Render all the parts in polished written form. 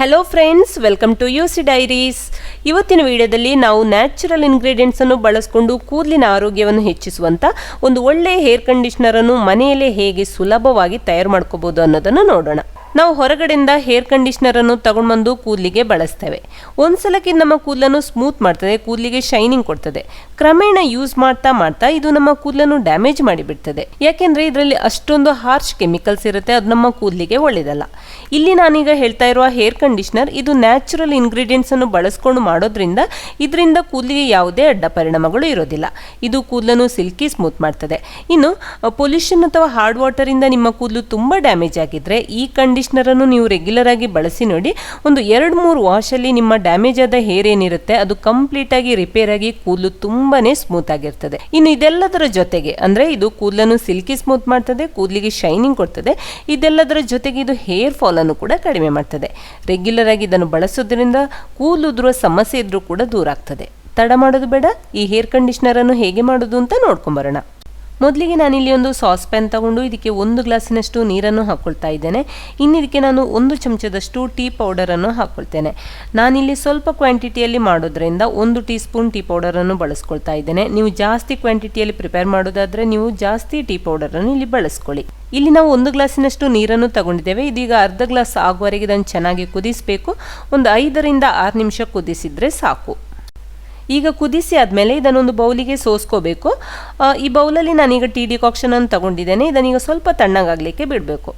Hello friends, welcome to UC Diaries. ಇವತ್ತಿನ ವಿಡಿಯೋದಲ್ಲಿ ನಾವು ನ್ಯಾಚುರಲ್ ಇಂಗ್ರೀಡಿಯೆಂಟ್ಸ್ ಅನ್ನು ಬಳಸಿಕೊಂಡು ಕೂದಲಿನ ಆರೋಗ್ಯವನ್ನು ಹೆಚ್ಚಿಸುವಂತ ಒಂದು ಒಳ್ಳೆಯ ಹೇರ್ ಕಂಡೀಷನರ್ ಅನ್ನು ಮನೆಯಲ್ಲೇ ಹೇಗೆ ಸುಲಭವಾಗಿ ತಯಾರು ಮಾಡ್ಕೋಬಹುದು ಅನ್ನೋದನ್ನು ನೋಡೋಣ. ನಾವು ಹೊರಗಡೆಯಿಂದ ಹೇರ್ ಕಂಡೀಷನರ್ ಅನ್ನು ತಗೊಂಡು ಬಂದು ಕೂದಲಿಗೆ ಬಳಸ್ತೇವೆ. ಒಂದ್ಸಲಕ್ಕೆ ನಮ್ಮ ಕೂದಲನ್ನು ಸ್ಮೂತ್ ಮಾಡ್ತದೆ, ಕೂದಲಿಗೆ ಶೈನಿಂಗ್ ಕೊಡ್ತದೆ. ಕ್ರಮೇಣ ಯೂಸ್ ಮಾಡ್ತಾ ಮಾಡ್ತಾ ಇದು ನಮ್ಮ ಕೂದಲನ್ನು ಡ್ಯಾಮೇಜ್ ಮಾಡಿಬಿಡ್ತದೆ. ಯಾಕೆಂದ್ರೆ ಇದರಲ್ಲಿ ಅಷ್ಟೊಂದು ಹಾರ್ಶ್ ಕೆಮಿಕಲ್ಸ್ ಇರುತ್ತೆ, ಅದು ನಮ್ಮ ಕೂದಲಿಗೆ ಒಳ್ಳೆಯದಲ್ಲ. ಇಲ್ಲಿ ನಾನೀಗ ಹೇಳ್ತಾ ಇರುವ ಹೇರ್ ಕಂಡೀಷನರ್ ಇದು ನ್ಯಾಚುರಲ್ ಇಂಗ್ರೀಡಿಯೆಂಟ್ಸ್ ಅನ್ನು ಬಳಸ್ಕೊಂಡು ಮಾಡೋದ್ರಿಂದ ಇದರಿಂದ ಕೂದಲಿಗೆ ಯಾವುದೇ ಅಡ್ಡ ಪರಿಣಾಮಗಳು ಇರೋದಿಲ್ಲ. ಇದು ಕೂದಲನ್ನು ಸಿಲ್ಕಿ ಸ್ಮೂತ್ ಮಾಡ್ತದೆ. ಇನ್ನು ಪೊಲ್ಯೂಷನ್ ಅಥವಾ ಹಾರ್ಡ್ ವಾಟರ್ ಇಂದ ನಿಮ್ಮ ಕೂದಲು ತುಂಬಾ ಡ್ಯಾಮೇಜ್ ಆಗಿದ್ರೆ ಈ ಕಂಡೀಷನರ್ ಅನ್ನು ನೀವು ರೆಗ್ಯುಲರ್ ಆಗಿ ಬಳಸಿ ನೋಡಿ. ಒಂದು 2-3 ವಾಶ್ ಅಲ್ಲಿ ನಿಮ್ಮ ಡ್ಯಾಮೇಜ್ ಆದ ಹೇರ್ ಏನಿರುತ್ತೆ ಅದು ಕಂಪ್ಲೀಟ್ ಆಗಿ ರಿಪೇರ್ ಆಗಿ ಕೂದಲು ತುಂಬಾನೇ ಸ್ಮೂತ್ ಆಗಿರ್ತದೆ. ಇನ್ನು ಇದೆಲ್ಲದರ ಜೊತೆಗೆ ಅಂದ್ರೆ ಇದು ಕೂದಲನ್ನು ಸಿಲ್ಕಿ ಸ್ಮೂತ್ ಮಾಡ್ತದೆ, ಕೂದಲಿಗೆ ಶೈನಿಂಗ್ ಕೊಡ್ತದೆ. ಇದೆಲ್ಲದರ ಜೊತೆಗೆ ಇದು ಹೇರ್ ಫಾಲ್ ಅನ್ನು ಕೂಡ ಕಡಿಮೆ ಮಾಡ್ತದೆ. ರೆಗ್ಯುಲರ್ ಆಗಿ ಇದನ್ನು ಬಳಸೋದ್ರಿಂದ ಕೂದಲು ಉದುರುವ ಸಮಸ್ಯೆ ಇದ್ರೂ ಕೂಡ ದೂರ ಆಗ್ತದೆ. ತಡ ಮಾಡೋದು ಬೇಡ, ಈ ಹೇರ್ ಕಂಡೀಷನರ್ ಅನ್ನು ಹೇಗೆ ಮಾಡೋದು ಅಂತ ನೋಡ್ಕೊಂಬರೋಣ. ಮೊದಲಿಗೆ ನಾನಿಲ್ಲಿ ಒಂದು ಸಾಸ್ ಪ್ಯಾನ್ ತಗೊಂಡು ಇದಕ್ಕೆ 1 ಗ್ಲಾಸಿನಷ್ಟು ನೀರನ್ನು ಹಾಕ್ಕೊಳ್ತಾ ಇದ್ದೇನೆ. ಇನ್ನು ಇದಕ್ಕೆ ನಾನು 1 ಚಮಚದಷ್ಟು ಟೀ ಪೌಡರನ್ನು ಹಾಕ್ಕೊಳ್ತೇನೆ. ನಾನಿಲ್ಲಿ ಸ್ವಲ್ಪ ಕ್ವಾಂಟಿಟಿಯಲ್ಲಿ ಮಾಡೋದ್ರಿಂದ 1 ಟೀ ಸ್ಪೂನ್ ಟೀ ಪೌಡರನ್ನು ಬಳಸ್ಕೊಳ್ತಾ ಇದ್ದೇನೆ. ನೀವು ಜಾಸ್ತಿ ಕ್ವಾಂಟಿಟಿಯಲ್ಲಿ ಪ್ರಿಪೇರ್ ಮಾಡೋದಾದರೆ ನೀವು ಜಾಸ್ತಿ ಟೀ ಪೌಡರನ್ನು ಇಲ್ಲಿ ಬಳಸ್ಕೊಳ್ಳಿ. ಇಲ್ಲಿ ನಾವು 1 ಗ್ಲಾಸಿನಷ್ಟು ನೀರನ್ನು ತಗೊಂಡಿದ್ದೇವೆ. ಇದೀಗ ಅರ್ಧ ಗ್ಲಾಸ್ ಆಗುವವರೆಗೆ ಇದನ್ನು ಚೆನ್ನಾಗಿ ಕುದಿಸಬೇಕು. ಒಂದು 5ರಿಂದ 6 ನಿಮಿಷ ಕುದಿಸಿದ್ರೆ ಸಾಕು. ಈಗ ಕುದಿಸಿ ಆದಮೇಲೆ ಇದನ್ನೊಂದು ಬೌಲಿಗೆ ಸೋಸ್ಕೋಬೇಕು. ಈ ಬೌಲಲ್ಲಿ ನಾನೀಗ ಟೀ ಡಿಕಾಕ್ಷನ್ ಅನ್ನು ತಗೊಂಡಿದ್ದೇನೆ. ಇದನ್ನೀಗ ಸ್ವಲ್ಪ ತಣ್ಣಗಾಗಲಿಕ್ಕೆ ಬಿಡಬೇಕು.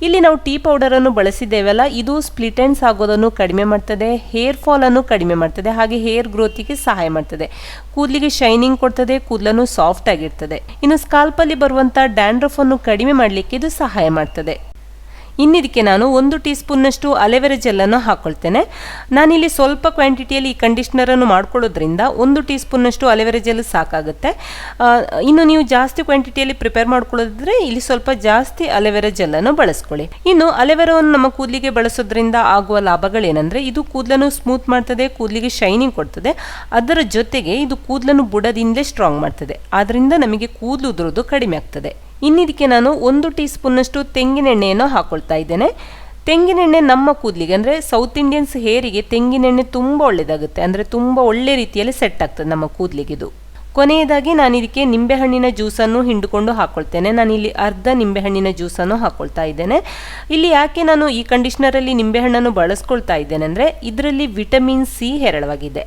ಇಲ್ಲಿ ನಾವು ಟೀ ಪೌಡರನ್ನು ಬಳಸಿದ್ದೇವಲ್ಲ, ಇದು ಸ್ಪ್ಲಿಟ್ ಎಂಡ್ಸ್ ಆಗೋದನ್ನು ಕಡಿಮೆ ಮಾಡ್ತದೆ, ಹೇರ್ ಫಾಲ್ ಅನ್ನು ಕಡಿಮೆ ಮಾಡ್ತದೆ, ಹಾಗೆ ಹೇರ್ ಗ್ರೋತಿಗೆ ಸಹಾಯ ಮಾಡ್ತದೆ, ಕೂದಲಿಗೆ ಶೈನಿಂಗ್ ಕೊಡ್ತದೆ, ಕೂದಲನ್ನು ಸಾಫ್ಟ್ ಆಗಿರ್ತದೆ. ಇನ್ನು ಸ್ಕಾಲ್ಪಲ್ಲಿ ಬರುವಂಥ ಡ್ಯಾಂಡ್ರಫ್ ಅನ್ನು ಕಡಿಮೆ ಮಾಡಲಿಕ್ಕೆ ಇದು ಸಹಾಯ ಮಾಡ್ತದೆ. ಇನ್ನಿದಕ್ಕೆ ನಾನು 1 ಟೀ ಸ್ಪೂನ್ನಷ್ಟು ಅಲೆವೆರಾ ಜೆಲ್ಲನ್ನು ಹಾಕ್ಕೊಳ್ತೇನೆ. ನಾನಿಲ್ಲಿ ಸ್ವಲ್ಪ ಕ್ವಾಂಟಿಟಿಯಲ್ಲಿ ಈ ಕಂಡೀಷನರನ್ನು ಮಾಡ್ಕೊಳ್ಳೋದ್ರಿಂದ 1 ಟೀ ಸ್ಪೂನ್ನಷ್ಟು ಅಲೆವೆರಾ ಜೆಲ್ ಸಾಕಾಗುತ್ತೆ. ಇನ್ನು ನೀವು ಜಾಸ್ತಿ ಕ್ವಾಂಟಿಟಿಯಲ್ಲಿ ಪ್ರಿಪೇರ್ ಮಾಡ್ಕೊಳ್ಳೋದಿದ್ರೆ ಇಲ್ಲಿ ಸ್ವಲ್ಪ ಜಾಸ್ತಿ ಅಲೆವೆರಾ ಜೆಲ್ಲನ್ನು ಬಳಸ್ಕೊಳ್ಳಿ. ಇನ್ನು ಅಲೆವೆರಾವನ್ನು ನಮ್ಮ ಕೂದಲಿಗೆ ಬಳಸೋದ್ರಿಂದ ಆಗುವ ಲಾಭಗಳೇನೆಂದರೆ ಇದು ಕೂದಲನ್ನು ಸ್ಮೂತ್ ಮಾಡ್ತದೆ, ಕೂದಲಿಗೆ ಶೈನಿಂಗ್ ಕೊಡ್ತದೆ. ಅದರ ಜೊತೆಗೆ ಇದು ಕೂದಲನ್ನು ಬುಡದಿಂದಲೇ ಸ್ಟ್ರಾಂಗ್ ಮಾಡ್ತದೆ. ಆದ್ದರಿಂದ ನಮಗೆ ಕೂದಲು ಉದುರೋದು ಕಡಿಮೆ ಆಗ್ತದೆ. ಇನ್ನಿದಕ್ಕೆ ನಾನು 1 ಟೀ ಸ್ಪೂನ್ನಷ್ಟು ತೆಂಗಿನೆಣ್ಣೆಯನ್ನು ಹಾಕೊಳ್ತಾ ಇದ್ದೇನೆ. ತೆಂಗಿನೆಣ್ಣೆ ನಮ್ಮ ಕೂದಲಿಗೆ ಅಂದರೆ ಸೌತ್ ಇಂಡಿಯನ್ಸ್ ಹೇರಿಗೆ ತೆಂಗಿನೆಣ್ಣೆ ತುಂಬ ಒಳ್ಳೆಯದಾಗುತ್ತೆ, ಅಂದರೆ ತುಂಬ ಒಳ್ಳೆ ರೀತಿಯಲ್ಲಿ ಸೆಟ್ ಆಗ್ತದೆ ನಮ್ಮ ಕೂದಲಿಗೆ ಇದು. ಕೊನೆಯದಾಗಿ ನಾನು ಇದಕ್ಕೆ ನಿಂಬೆಹಣ್ಣಿನ ಜ್ಯೂಸನ್ನು ಹಿಂಡುಕೊಂಡು ಹಾಕ್ಕೊಳ್ತೇನೆ. ನಾನಿಲ್ಲಿ ಅರ್ಧ ನಿಂಬೆಹಣ್ಣಿನ ಜ್ಯೂಸನ್ನು ಹಾಕ್ಕೊಳ್ತಾ ಇದ್ದೇನೆ. ಇಲ್ಲಿ ಯಾಕೆ ನಾನು ಈ ಕಂಡೀಷನರಲ್ಲಿ ನಿಂಬೆಹಣ್ಣನ್ನು ಬಳಸ್ಕೊಳ್ತಾ ಇದ್ದೇನೆ ಅಂದರೆ ಇದರಲ್ಲಿ ವಿಟಮಿನ್ ಸಿ ಹೇರಳವಾಗಿದೆ.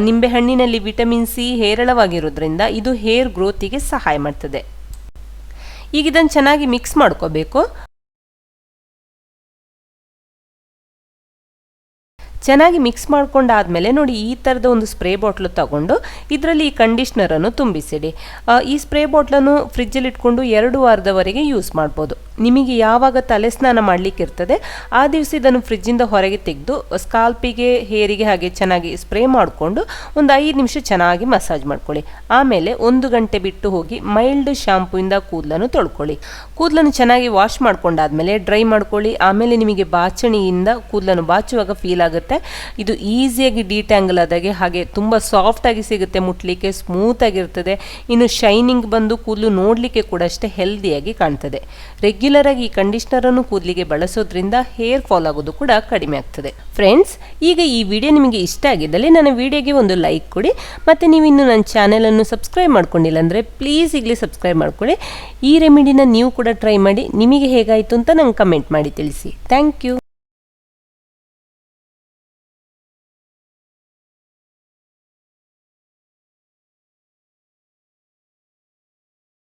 ನಿಂಬೆಹಣ್ಣಿನಲ್ಲಿ ವಿಟಮಿನ್ ಸಿ ಹೇರಳವಾಗಿರೋದ್ರಿಂದ ಇದು ಹೇರ್ ಗ್ರೋತಿಗೆ ಸಹಾಯ ಮಾಡ್ತದೆ. ಈಗ ಇದನ್ನು ಚೆನ್ನಾಗಿ ಮಿಕ್ಸ್ ಮಾಡ್ಕೋಬೇಕು. ಚೆನ್ನಾಗಿ ಮಿಕ್ಸ್ ಮಾಡ್ಕೊಂಡಾದ್ಮೇಲೆ ನೋಡಿ ಈ ಥರದ ಒಂದು ಸ್ಪ್ರೇ ಬಾಟ್ಲು ತಗೊಂಡು ಇದರಲ್ಲಿ ಈ ಕಂಡೀಷ್ನರನ್ನು ತುಂಬಿಸಿಡಿ. ಈ ಸ್ಪ್ರೇ ಬಾಟ್ಲನ್ನು ಫ್ರಿಜ್ಜಲ್ಲಿ ಇಟ್ಕೊಂಡು 2 ವಾರದವರೆಗೆ ಯೂಸ್ ಮಾಡ್ಬೋದು. ನಿಮಗೆ ಯಾವಾಗ ತಲೆ ಸ್ನಾನ ಮಾಡಲಿಕ್ಕೆ ಇರ್ತದೆ ಆ ದಿವಸ ಇದನ್ನು ಫ್ರಿಜ್ಜಿಂದ ಹೊರಗೆ ತೆಗೆದು ಸ್ಕಾಲ್ಪಿಗೆ, ಹೇರಿಗೆ ಹಾಗೆ ಚೆನ್ನಾಗಿ ಸ್ಪ್ರೇ ಮಾಡಿಕೊಂಡು ಒಂದು 5 ನಿಮಿಷ ಚೆನ್ನಾಗಿ ಮಸಾಜ್ ಮಾಡ್ಕೊಳ್ಳಿ. ಆಮೇಲೆ 1 ಗಂಟೆ ಬಿಟ್ಟು ಹೋಗಿ ಮೈಲ್ಡ್ ಶಾಂಪೂಯಿಂದ ಕೂದಲನ್ನು ತೊಳ್ಕೊಳ್ಳಿ. ಕೂದಲನ್ನು ಚೆನ್ನಾಗಿ ವಾಶ್ ಮಾಡ್ಕೊಂಡಾದ್ಮೇಲೆ ಡ್ರೈ ಮಾಡ್ಕೊಳ್ಳಿ. ಆಮೇಲೆ ನಿಮಗೆ ಬಾಚಣಿಯಿಂದ ಕೂದಲನ್ನು ಬಾಚುವಾಗ ಫೀಲ್ ಆಗುತ್ತೆ. ಇದು ಈಸಿಯಾಗಿ ಡಿಟ್ಯಾಂಗಲ್ ಆದಾಗೆ, ಹಾಗೆ ತುಂಬ ಸಾಫ್ಟ್ ಆಗಿ ಸಿಗುತ್ತೆ, ಮುಟ್ಲಿಕ್ಕೆ ಸ್ಮೂತ್ ಆಗಿರ್ತದೆ. ಇನ್ನು ಶೈನಿಂಗ್ ಬಂದು ಕೂದಲು ನೋಡಲಿಕ್ಕೆ ಕೂಡ ಅಷ್ಟೇ ಹೆಲ್ದಿಯಾಗಿ ಕಾಣ್ತದೆ. ರೆಗ್ಯುಲರ್ ಆಗಿ ಈ ಕಂಡೀಷನರ್ ಅನ್ನು ಕೂದಲಿಗೆ ಬಳಸೋದ್ರಿಂದ ಹೇರ್ ಫಾಲ್ ಆಗೋದು ಕೂಡ ಕಡಿಮೆ ಆಗ್ತದೆ. ಫ್ರೆಂಡ್ಸ್, ಈಗ ಈ ವಿಡಿಯೋ ನಿಮಗೆ ಇಷ್ಟ ಆಗಿದ್ದಲ್ಲಿ ನನ್ನ ವಿಡಿಯೋಗೆ ಒಂದು ಲೈಕ್ ಕೊಡಿ. ಮತ್ತು ನೀವು ಇನ್ನು ನನ್ನ ಚಾನೆಲ್ ಅನ್ನು ಸಬ್ಸ್ಕ್ರೈಬ್ ಮಾಡ್ಕೊಂಡಿಲ್ಲ ಅಂದರೆ ಪ್ಲೀಸ್ ಈಗಲೇ ಸಬ್ಸ್ಕ್ರೈಬ್ ಮಾಡ್ಕೊಳ್ಳಿ. ಈ ರೆಮಿಡಿನ ನೀವು ಕೂಡ ಟ್ರೈ ಮಾಡಿ, ನಿಮಗೆ ಹೇಗಾಯಿತು ಅಂತ ನಂಗೆ ಕಮೆಂಟ್ ಮಾಡಿ ತಿಳಿಸಿ. Thank you.